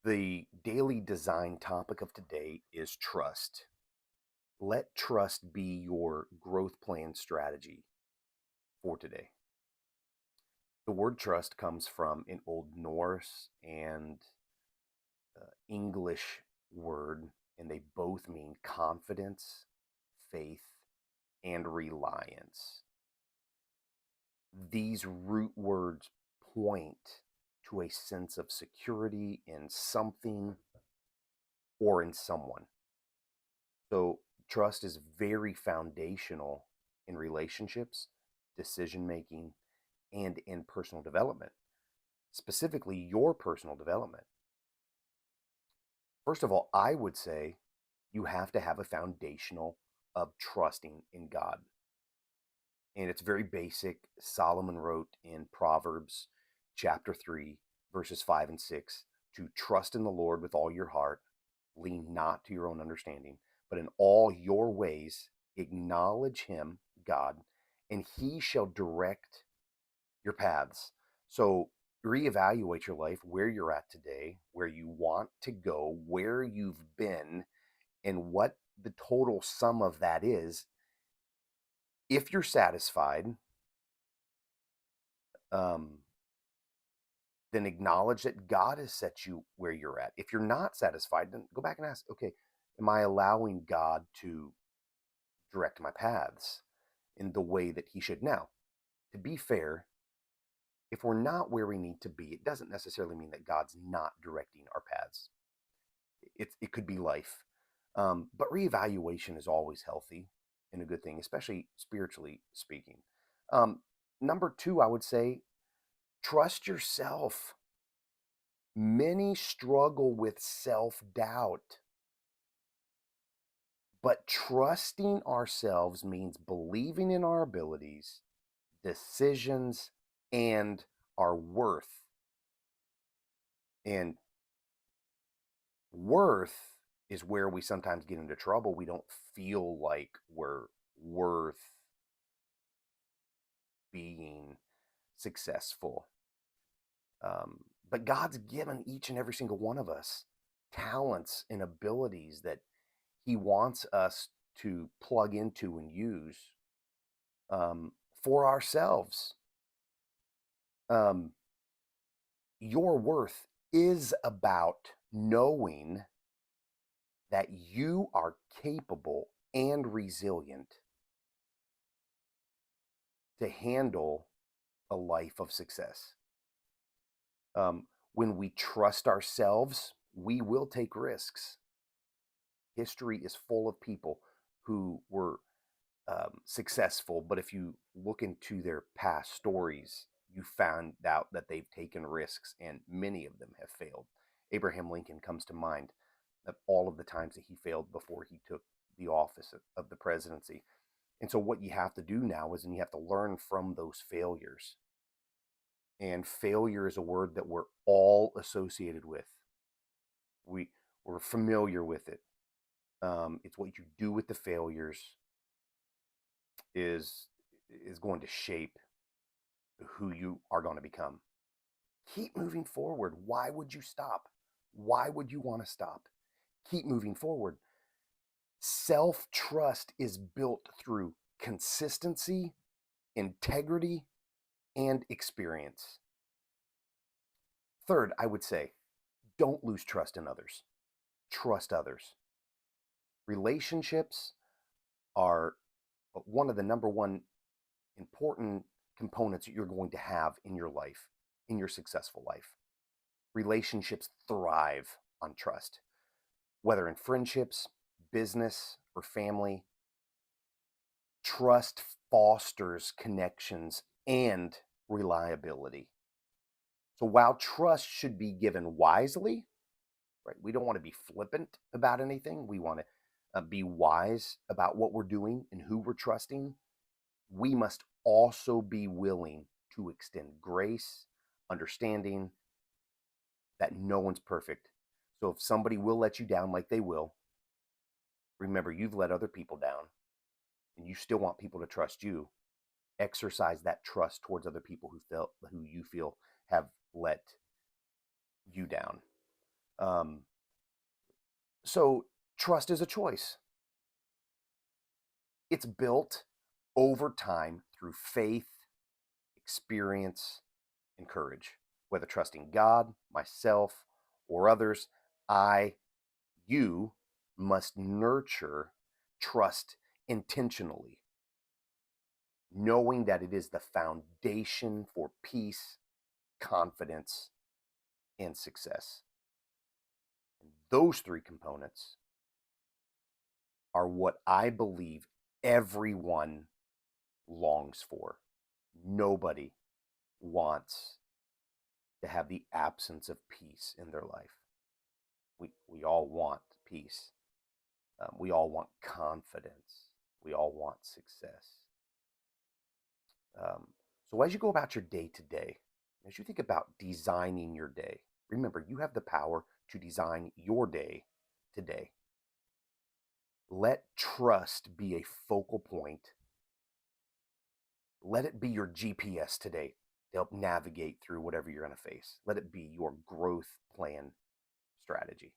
The daily design topic of today is trust. Let trust be your growth plan strategy for today. The word trust comes from an Old Norse and English word, and they both mean confidence, faith, and reliance. These root words point to a sense of security in something or in someone. So, trust is very foundational in relationships, decision making, and in personal development, specifically your personal development. First of all, I would say you have to have a foundational of trusting in God. And it's very basic. Solomon wrote in Proverbs chapter 3, verses 5 and 6 to trust in the Lord with all your heart, lean not to your own understanding, but in all your ways acknowledge him, God, and he shall direct your paths. So reevaluate your life, where you're at today, where you want to go, where you've been, and what the total sum of that is. If you're satisfied, um, then acknowledge that God has set you where you're at. If you're not satisfied, then go back and ask, okay, am I allowing God to direct my paths in the way that he should? Now, to be fair, if we're not where we need to be, it doesn't necessarily mean that God's not directing our paths. It could be life. But reevaluation is always healthy and a good thing, especially spiritually speaking. Number two, I would say, trust yourself. Many struggle with self doubt, but trusting ourselves means believing in our abilities, decisions, and our worth. And worth is where we sometimes get into trouble. We don't feel like we're worth being successful. But God's given each and every single one of us talents and abilities that he wants us to plug into and use for ourselves. Your worth is about knowing that you are capable and resilient to handle a life of success. When we trust ourselves, we will take risks. History is full of people who were successful, but if you look into their past stories, you found out that they've taken risks, and many of them have failed. Abraham Lincoln comes to mind of all of the times that he failed before he took the office of the presidency. And so what you have to do now is, and you have to learn from those failures. And failure is a word that we're all associated with. We're familiar with it. It's what you do with the failures is going to shape who you are going to become. Keep moving forward. Why would you stop? Why would you want to stop? Keep moving forward. Self-trust is built through consistency, integrity, and experience. Third, I would say, don't lose trust in others. Trust others. Relationships are one of the number one important components that you're going to have in your life, in your successful life. Relationships thrive on trust, whether in friendships, business, or family. Trust fosters connections and reliability. So while trust should be given wisely, right? We don't want to be flippant about anything. We want to be wise about what we're doing and who we're trusting. We must also be willing to extend grace, understanding that no one's perfect. So if somebody will let you down, like they will, remember you've let other people down and you still want people to trust you. Exercise that trust towards other people who you feel have let you down. Um, so trust is a choice. It's built over time through faith, experience, and courage. Whether trusting God, myself, or others, I, you must nurture trust intentionally, knowing that it is the foundation for peace, confidence, and success. And those three components are what I believe everyone longs for. Nobody wants to have the absence of peace in their life. We all want peace. We all want confidence. We all want success. So as you go about your day to day, as you think about designing your day, remember you have the power to design your day today. Let trust be a focal point. Let it be your GPS today to help navigate through whatever you're going to face. Let it be your growth plan strategy.